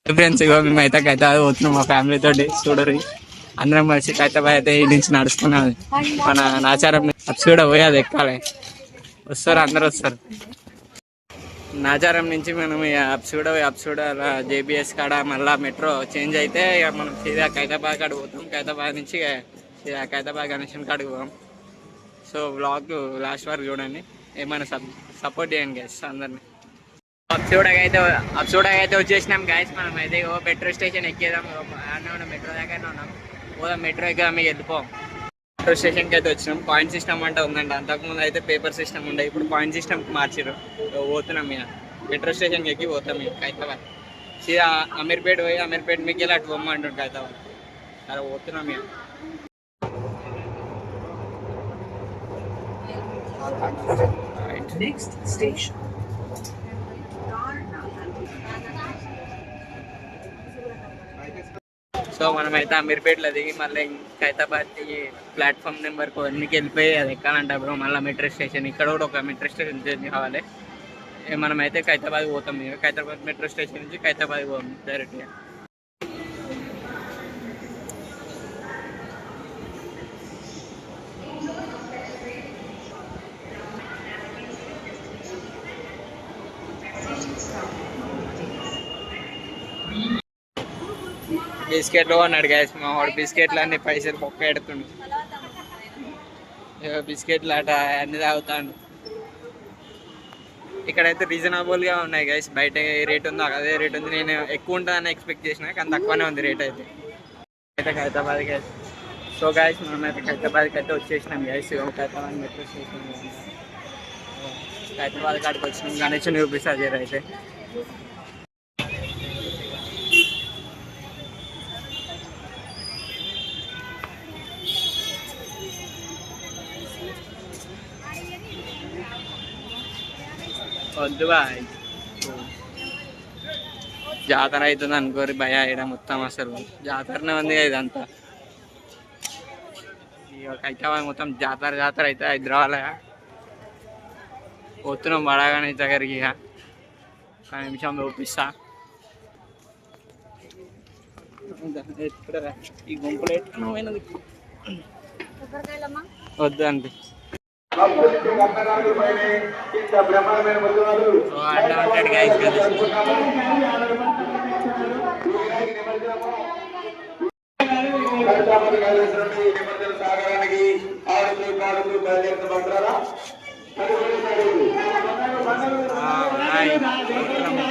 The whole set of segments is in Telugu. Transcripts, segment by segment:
ఫ్రెండ్స్ ఇగో మేమైతే హైదరాబాద్ పోతున్నాం మా ఫ్యామిలీ తోటి చూడరు అందరం కలిసి హైదరాబాద్ అయితే ఈ నుంచి నడుచుకున్నాం. మన నాచారం కూడా పోయి అది ఎక్కాలి. వస్తారు అందరు వస్తారు. నాచారం నుంచి మనం అప్సూడ అలా జేబీఎస్ కాడ మళ్ళీ మెట్రో చేంజ్ అయితే ఇక మనం సీదా ఖైరతాబాద్ కాడ పోతాం. ఖైరతాబాద్ నుంచి సీదా ఖైరతాబాద్ గణేషన్ కాడికి పోతాం. సో బ్లాగ్ లాస్ట్ వరకు చూడండి. ఏమైనా సపోర్ట్ చేయండి గైస్ అందరినీ. అప్సూడకి అయితే వచ్చేసినాం గైస్. మనం అయితే మెట్రో స్టేషన్ ఎక్కేదాం. ఉన్నాం మెట్రో దగ్గరనే ఉన్నాం. పోదాం మెట్రో ఎక్కిదా మీకు వెళ్ళిపోం. మెట్రో స్టేషన్కి అయితే వచ్చినాం. పాయింట్ సిస్టమ్ అంటే ఉందండి. అంతకుముందు అయితే పేపర్ సిస్టమ్ ఉండే, ఇప్పుడు పాయింట్ సిస్టమ్కి మార్చారు. పోతున్నాం ఇక మెట్రో స్టేషన్కి ఎక్కి పోతాం ఇక హైదరాబాద్. సీదా అమీర్పేట పోయి అమీర్పేట మీకు వెళ్ళి అటు పొమ్మంటుండే హైదరాబాద్. అలా పోతున్నాం ఇక. Next station. సో మనమైతే అమీర్పేటలో దిగి మళ్ళీ ఖైరతాబాద్ దిగి ప్లాట్ఫామ్ నెంబర్ కొన్నికి వెళ్ళిపోయి అది ఎక్కాలంట బ్రో. మళ్ళీ మెట్రో స్టేషన్ ఇక్కడ కూడా ఒక మెట్రో స్టేషన్ జర్నీ కావాలి. మనమైతే ఖైరతాబాద్ పోతాం. ఇక ఖైరతాబాద్ మెట్రో స్టేషన్ నుంచి ఖైరతాబాద్ పోతాం డైరెక్ట్గా. బిస్కెట్లు అన్నాడు గ్యాస్ మా వాడు. బిస్కెట్లు అన్ని పైసలు పొక్క ఎడుతుండు. బిస్కెట్లు అట అన్ని తాగుతాడు. ఇక్కడైతే రీజనబుల్గా ఉన్నాయి గైస్. బయట ఏ రేట్ ఉందో అదే రేట్ ఉంది. నేను ఎక్కువ ఉంటుందని ఎక్స్పెక్ట్ చేసిన కానీ తక్కువనే ఉంది రేట్ అయితే. ఖైరతాబాద్ గైస్. సో గైస్ మనమైతే ఖైరతాబాద్కి అయితే వచ్చేసినాం guys. Khairatabad metro station Khairatabad కాడికి వచ్చినాం. గణేష్ చూపిస్తారు అయితే. వద్దు బాయ్. జాతర అవుతుంది అనుకోరి భయ ఇక్కడ మొత్తం అసలు జాతరనే ఉంది ఇదంతా. హైదరాబాద్ మొత్తం జాతర అయితే హైదరాబాద్ పోతున్నాం బడాగానే దగ్గరికి. ఇక ఒక నిమిషం చూపిస్తా. ఈ గుంపులు ఎట్టుకున్నది వద్దు అండి.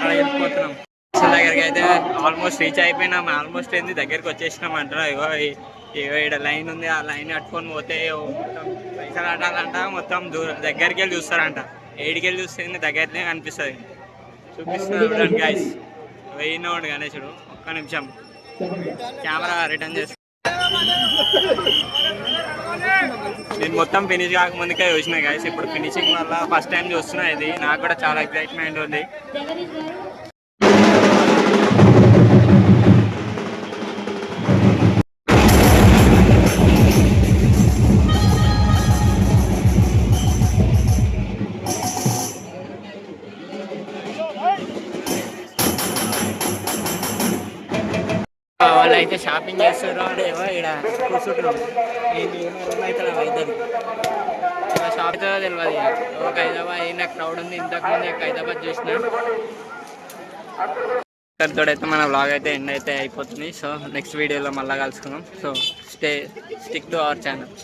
వెళ్ళిపోతున్నాం దగ్గరికి అయితే. ఆల్మోస్ట్ రీచ్ అయిపోయినాం. ఆల్మోస్ట్ ఏంది దగ్గరికి వచ్చేసినాం అంటారా. ఇగో ఇక్కడ లైన్ ఉంది. ఆ లైన్ కట్టుకొని పోతే మొత్తం పైసలు ఆడాలంట. మొత్తం దూరం దగ్గరికి వెళ్ళి చూస్తారంట. ఏడికి వెళ్ళి చూస్తే దగ్గరనే కనిపిస్తుంది. చూపిస్తున్నారు చూడండి గైస్. వెయ్యినోడు గణేశుడు. ఒక్క నిమిషం కెమెరా రిటర్న్ చేస్తా. నేను మొత్తం ఫినిష్ కాకముందుకే చూసిన గైస్. ఇప్పుడు ఫినిషింగ్ వల్ల ఫస్ట్ టైం చూస్తున్నా. ఇది నాకు కూడా చాలా ఎక్సైట్మెంట్ ఉంది. వాళ్ళు అయితే షాపింగ్ చేస్తున్నారు. ఏమో ఇక్కడ కూర్చుంటున్నాం. ఏంటి ఏమైతే అవుతుంది షాప్ అవుతుందో తెలియదు. ఒక హైదరాబాద్ అయినా క్రౌడ్ ఉంది. ఇంతకుముందు హైదరాబాద్ చూసిన తోడైతే మన వ్లాగ్ అయితే ఎండ్ అయితే అయిపోతుంది. సో నెక్స్ట్ వీడియోలో మళ్ళీ కలుసుకుందాం. So stick to our channel.